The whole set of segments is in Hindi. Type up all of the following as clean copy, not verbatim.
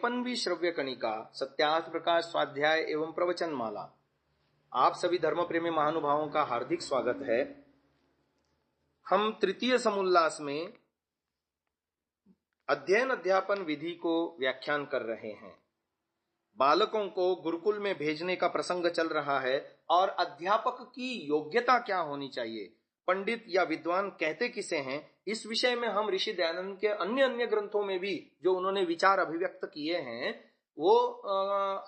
53वीं श्रव्य कणिका सत्यार्थ प्रकाश स्वाध्याय एवं प्रवचन माला। आप सभी धर्म प्रेमी महानुभावों का हार्दिक स्वागत है। हम तृतीय समुल्लास में अध्ययन अध्यापन विधि को व्याख्यान कर रहे हैं। बालकों को गुरुकुल में भेजने का प्रसंग चल रहा है और अध्यापक की योग्यता क्या होनी चाहिए, पंडित या विद्वान कहते किसे हैं, इस विषय में हम ऋषि दयानंद के अन्य अन्य ग्रंथों में भी जो उन्होंने विचार अभिव्यक्त किए हैं वो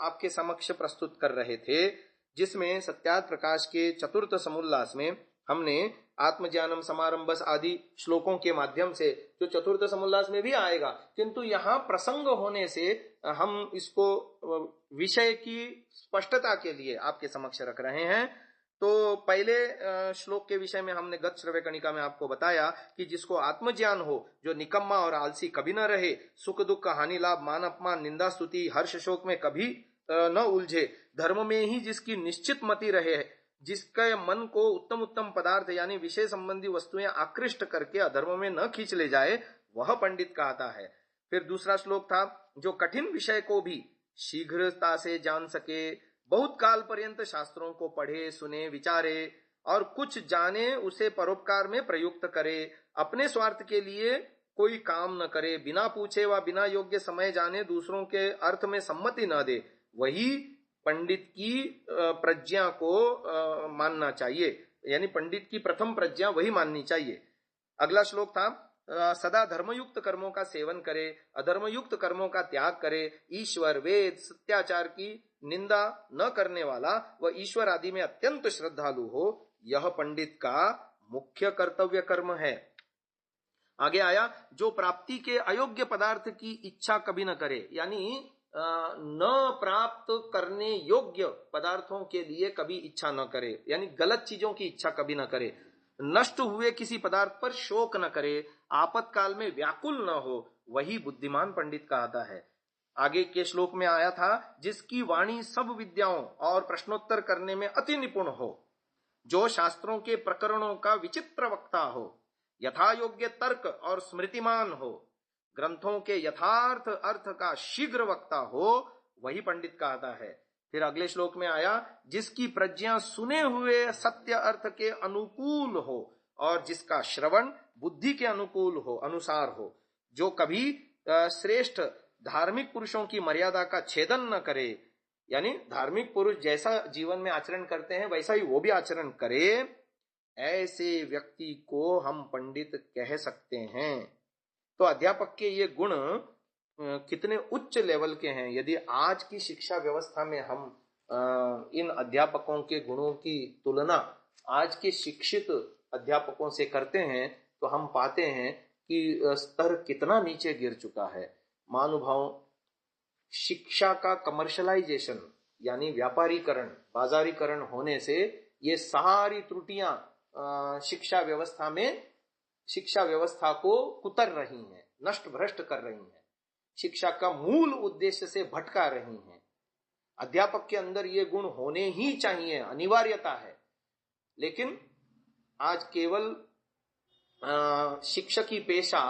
आपके समक्ष प्रस्तुत कर रहे थे, जिसमें सत्यार्थ प्रकाश के चतुर्थ समुल्लास में हमने आत्मज्ञानम समारंभस आदि श्लोकों के माध्यम से, जो चतुर्थ समुल्लास में भी आएगा, किंतु यहाँ प्रसंग होने से हम इसको विषय की स्पष्टता के लिए आपके समक्ष रख रहे हैं। तो पहले श्लोक के विषय में हमने गत श्रव्य कणिका में आपको बताया कि जिसको आत्मज्ञान हो, जो निकम्मा और आलसी कभी न रहे, सुख दुख हानि लाभ मान अपमान निंदा स्तुति हर्ष शोक में कभी न उलझे, धर्म में ही जिसकी निश्चित मति रहे, जिसके मन को उत्तम उत्तम पदार्थ यानी विषय संबंधी वस्तुएं आकृष्ट करके अधर्म में न खींच ले जाए, वह पंडित कहता है। फिर दूसरा श्लोक था, जो कठिन विषय को भी शीघ्रता से जान सके, बहुत काल पर्यंत शास्त्रों को पढ़े सुने विचारे और कुछ जाने उसे परोपकार में प्रयुक्त करे, अपने स्वार्थ के लिए कोई काम न करे, बिना पूछे व बिना योग्य समय जाने दूसरों के अर्थ में सम्मति न दे, वही पंडित की प्रज्ञा को मानना चाहिए, यानी पंडित की प्रथम प्रज्ञा वही माननी चाहिए। अगला श्लोक था, सदा धर्मयुक्त कर्मों का सेवन करे, अधर्मयुक्त कर्मों का त्याग करे, ईश्वर वेद सत्याचार की निंदा न करने वाला व ईश्वर आदि में अत्यंत श्रद्धालु हो, यह पंडित का मुख्य कर्तव्य कर्म है। आगे आया, जो प्राप्ति के अयोग्य पदार्थ की इच्छा कभी न करे, यानी न प्राप्त करने योग्य पदार्थों के लिए कभी इच्छा न करे, यानी गलत चीजों की इच्छा कभी न करे, नष्ट हुए किसी पदार्थ पर शोक न करे, आपातकाल में व्याकुल न हो, वही बुद्धिमान पंडित कहता है। आगे के श्लोक में आया था, जिसकी वाणी सब विद्याओं और प्रश्नोत्तर करने में अति निपुण हो, जो शास्त्रों के प्रकरणों का विचित्र वक्ता हो, यथा योग्य तर्क और स्मृतिमान हो, ग्रंथों के यथार्थ अर्थ का शीघ्र वक्ता हो, वही पंडित कहता है। फिर अगले श्लोक में आया, जिसकी प्रज्ञा सुने हुए सत्य अर्थ के अनुकूल हो और जिसका श्रवण बुद्धि के अनुकूल हो अनुसार हो, जो कभी श्रेष्ठ धार्मिक पुरुषों की मर्यादा का छेदन न करे, यानी धार्मिक पुरुष जैसा जीवन में आचरण करते हैं वैसा ही वो भी आचरण करे, ऐसे व्यक्ति को हम पंडित कह सकते हैं। तो अध्यापक के ये गुण कितने उच्च लेवल के हैं। यदि आज की शिक्षा व्यवस्था में हम इन अध्यापकों के गुणों की तुलना आज के शिक्षित अध्यापकों से करते हैं तो हम पाते हैं कि स्तर कितना नीचे गिर चुका है। महानुभाव, शिक्षा का कमर्शलाइजेशन यानी व्यापारीकरण, बाजारीकरण होने से ये सारी त्रुटियां शिक्षा व्यवस्था में शिक्षा व्यवस्था को कुतर रही हैं, नष्ट भ्रष्ट कर रही हैं, शिक्षा का मूल उद्देश्य से भटका रही हैं। अध्यापक के अंदर ये गुण होने ही चाहिए, अनिवार्यता है। लेकिन आज केवल शिक्षक ही पेशा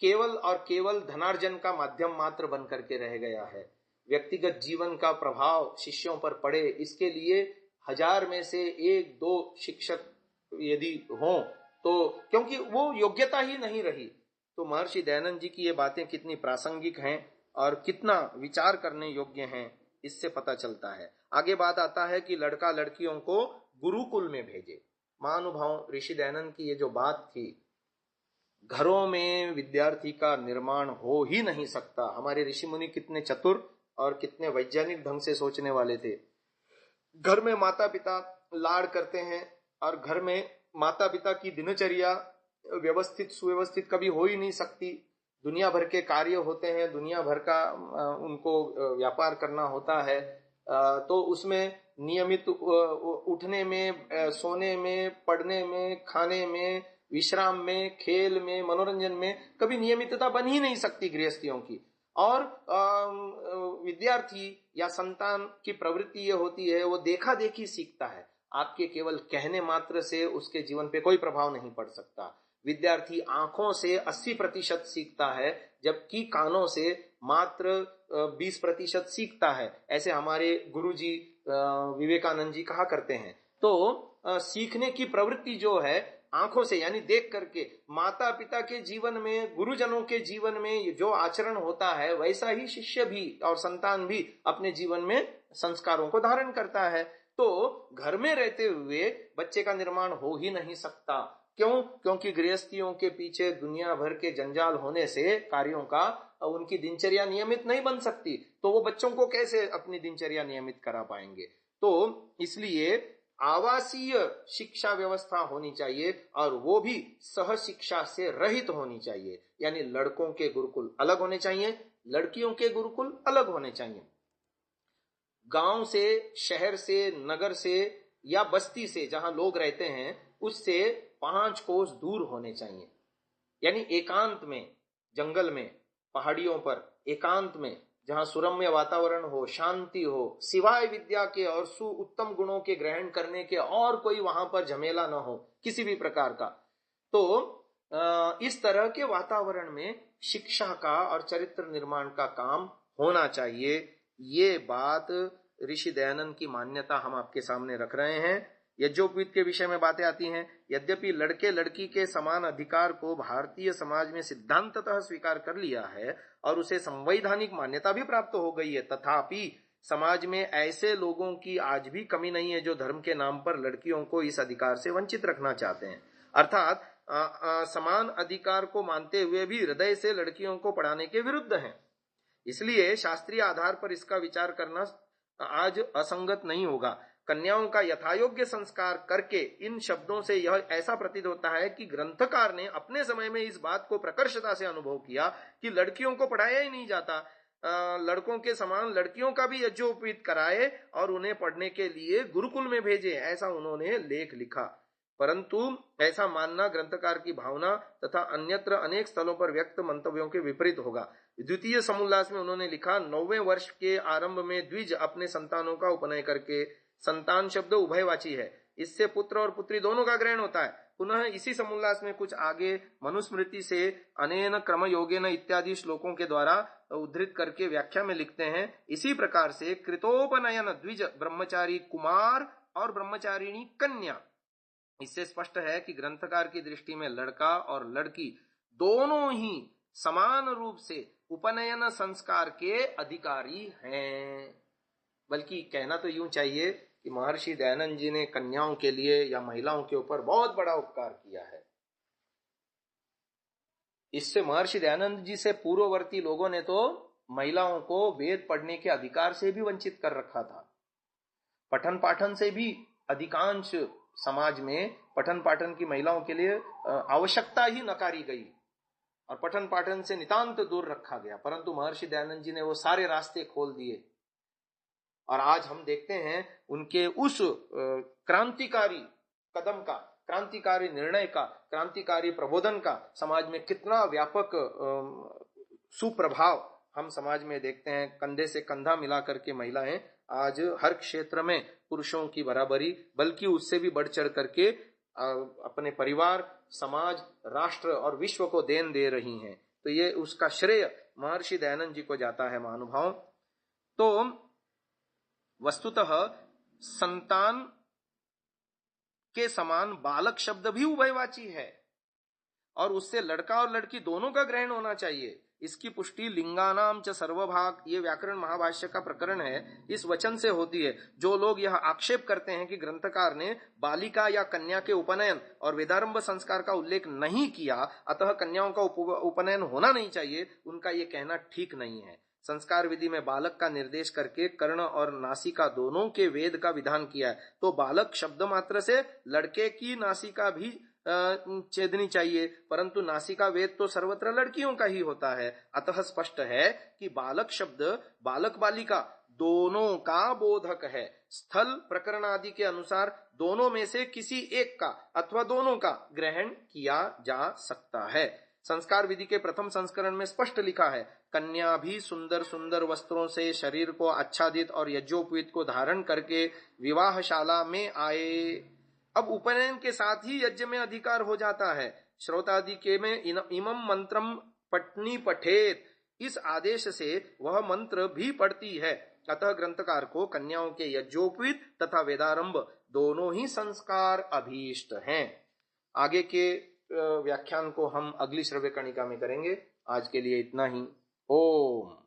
केवल और केवल धनार्जन का माध्यम मात्र बन करके रह गया है। व्यक्तिगत जीवन का प्रभाव शिष्यों पर पड़े, इसके लिए 1000 में से 1-2 शिक्षक यदि हों तो, क्योंकि वो योग्यता ही नहीं रही। तो महर्षि दयानंद जी की ये बातें कितनी प्रासंगिक हैं और कितना विचार करने योग्य हैं, इससे पता चलता है। आगे बात आता है कि लड़का लड़कियों को गुरुकुल में भेजे। महानुभाव, ऋषि दयानंद की ये जो बात थी, घरों में विद्यार्थी का निर्माण हो ही नहीं सकता। हमारे ऋषि मुनि कितने चतुर और कितने वैज्ञानिक ढंग से सोचने वाले थे। घर में माता पिता लाड़ करते हैं और घर में माता पिता की दिनचर्या व्यवस्थित सुव्यवस्थित कभी हो ही नहीं सकती। दुनिया भर के कार्य होते हैं, दुनिया भर का उनको व्यापार करना होता है, तो उसमें नियमित उठने में, सोने में, पढ़ने में, खाने में, विश्राम में, खेल में, मनोरंजन में कभी नियमितता बन ही नहीं सकती गृहस्थियों की। और विद्यार्थी या संतान की प्रवृत्ति ये होती है, वो देखा देखी सीखता है। आपके केवल कहने मात्र से उसके जीवन पे कोई प्रभाव नहीं पड़ सकता। विद्यार्थी आंखों से 80% सीखता है, जबकि कानों से मात्र 20% सीखता है। ऐसे हमारे गुरुजी विवेकानंद जी कहा करते हैं। तो सीखने की प्रवृत्ति जो है आंखों से यानी देख करके, माता पिता के जीवन में, गुरुजनों के जीवन में जो आचरण होता है वैसा ही शिष्य भी और संतान भी अपने जीवन में संस्कारों को धारण करता है। तो घर में रहते हुए बच्चे का निर्माण हो ही नहीं सकता। क्यों? क्योंकि गृहस्थियों के पीछे दुनिया भर के जंजाल होने से कार्यों का उनकी दिनचर्या नियमित नहीं बन सकती, तो वो बच्चों को कैसे अपनी दिनचर्या नियमित करा पाएंगे। तो इसलिए आवासीय शिक्षा व्यवस्था होनी चाहिए और वो भी सह शिक्षा से रहित होनी चाहिए, यानी लड़कों के गुरुकुल अलग होने चाहिए, लड़कियों के गुरुकुल अलग होने चाहिए। गांव से, शहर से, नगर से या बस्ती से जहां लोग रहते हैं उससे 5 कोस दूर होने चाहिए, यानी एकांत में, जंगल में, पहाड़ियों पर एकांत में, जहां सुरम्य वातावरण हो, शांति हो, सिवाय विद्या के और उत्तम गुणों के ग्रहण करने के और कोई वहां पर झमेला न हो किसी भी प्रकार का। तो इस तरह के वातावरण में शिक्षा का और चरित्र निर्माण का काम होना चाहिए। ये बात ऋषि दयानंद की मान्यता हम आपके सामने रख रहे हैं। यज्ञोपवीत के विषय में बातें आती हैं। यद्यपि लड़के लड़की के समान अधिकार को भारतीय समाज में सिद्धांततः स्वीकार कर लिया है और उसे संवैधानिक मान्यता भी प्राप्त हो गई है, तथापि समाज में ऐसे लोगों की आज भी कमी नहीं है जो धर्म के नाम पर लड़कियों को इस अधिकार से वंचित रखना चाहते हैं। अर्थात समान अधिकार को मानते हुए भी हृदय से लड़कियों को पढ़ाने के विरुद्ध हैं। इसलिए शास्त्रीय आधार पर इसका विचार करना आज असंगत नहीं होगा। कन्याओं का यथायोग्य संस्कार करके इन शब्दों से यह ऐसा प्रतीत होता है कि ग्रंथकार ने अपने समय में इस बात को प्रकर्षता से अनुभव किया कि लड़कियों को पढ़ाया ही नहीं जाता, लड़कों के समान लड़कियों का भी यज्ञोपवीत कराए और उन्हें पढ़ने के लिए गुरुकुल में भेजे, ऐसा उन्होंने लेख लिखा। परंतु ऐसा मानना ग्रंथकार की भावना तथा अन्यत्र अनेक स्थलों पर व्यक्त मंतव्यों के विपरीत होगा। द्वितीय समोल्लास में उन्होंने लिखा, 9वें वर्ष के आरंभ में द्विज अपने संतानों का उपनय करके, संतान शब्द उभयवाची है, इससे पुत्र और पुत्री दोनों का ग्रहण होता है। पुनः इसी समोल्लास में कुछ आगे मनुस्मृति से अनेन क्रम योगेन इत्यादि श्लोकों के द्वारा उद्धृत करके व्याख्या में लिखते हैं, इसी प्रकार से कृतोपनयन द्विज ब्रह्मचारी कुमार और ब्रह्मचारिणी कन्या। इससे स्पष्ट है कि ग्रंथकार की दृष्टि में लड़का और लड़की दोनों ही समान रूप से उपनयन संस्कार के अधिकारी हैं। बल्कि कहना तो यूं चाहिए कि महर्षि दयानंद जी ने कन्याओं के लिए या महिलाओं के ऊपर बहुत बड़ा उपकार किया है। इससे महर्षि दयानंद जी से पूर्ववर्ती लोगों ने तो महिलाओं को वेद पढ़ने के अधिकार से भी वंचित कर रखा था। पठन पाठन से भी अधिकांश समाज में पठन पाठन की महिलाओं के लिए आवश्यकता ही नकारी गई और पठन पाठन से नितांत दूर रखा गया। परंतु महर्षि दयानंद जी ने वो सारे रास्ते खोल दिए और आज हम देखते हैं उनके उस क्रांतिकारी कदम का, क्रांतिकारी निर्णय का, क्रांतिकारी प्रबोधन का समाज में कितना व्यापक सुप्रभाव हम समाज में देखते हैं। कंधे से कंधा मिला करके महिलाएं आज हर क्षेत्र में पुरुषों की बराबरी, बल्कि उससे भी बढ़ चढ़ करके अपने परिवार, समाज, राष्ट्र और विश्व को देन दे रही हैं। तो ये उसका श्रेय महर्षि दयानंद जी को जाता है महानुभाव। तो वस्तुतः संतान के समान बालक शब्द भी उभयवाची है और उससे लड़का और लड़की दोनों का ग्रहण होना चाहिए। इसकी पुष्टि लिंगानाम च सर्वभाग, ये व्याकरण महाभाष्य का प्रकरण है, इस वचन से होती है। जो लोग यह आक्षेप करते हैं कि ग्रंथकार ने बालिका या कन्या के उपनयन और वेदारंभ संस्कार का उल्लेख नहीं किया, अतः कन्याओं का उपनयन होना नहीं चाहिए, उनका यह कहना ठीक नहीं है। संस्कार विधि में बालक का निर्देश करके कर्ण और नासिका दोनों के वेद का विधान किया है। तो बालक शब्द मात्र से लड़के की नासिका भी छेदनी चाहिए, परंतु नासिका वेद तो सर्वत्र लड़कियों का ही होता है। अतः स्पष्ट है कि बालक शब्द बालक बालिका दोनों का बोधक है। स्थल प्रकरण आदि के अनुसार दोनों में से किसी एक का अथवा दोनों का ग्रहण किया जा सकता है। संस्कार विधि के प्रथम संस्करण में स्पष्ट लिखा है, कन्या भी सुंदर सुंदर वस्त्रों से शरीर को आच्छादित और यज्ञोपवीत को धारण करके विवाहशाला में आए। अब उपनयन के साथ ही यज्ञ में अधिकार हो जाता है। श्रोतादि के में इमं मंत्रम पठनी पठेत, इस आदेश से वह मंत्र भी पढ़ती है। अतः ग्रंथकार को कन्याओं के यज्ञोपवीत तथा वेदारंभ दोनों ही संस्कार अभीष्ट हैं। आगे के व्याख्यान को हम अगली श्रव्य कणिका में करेंगे। आज के लिए इतना ही। ओम।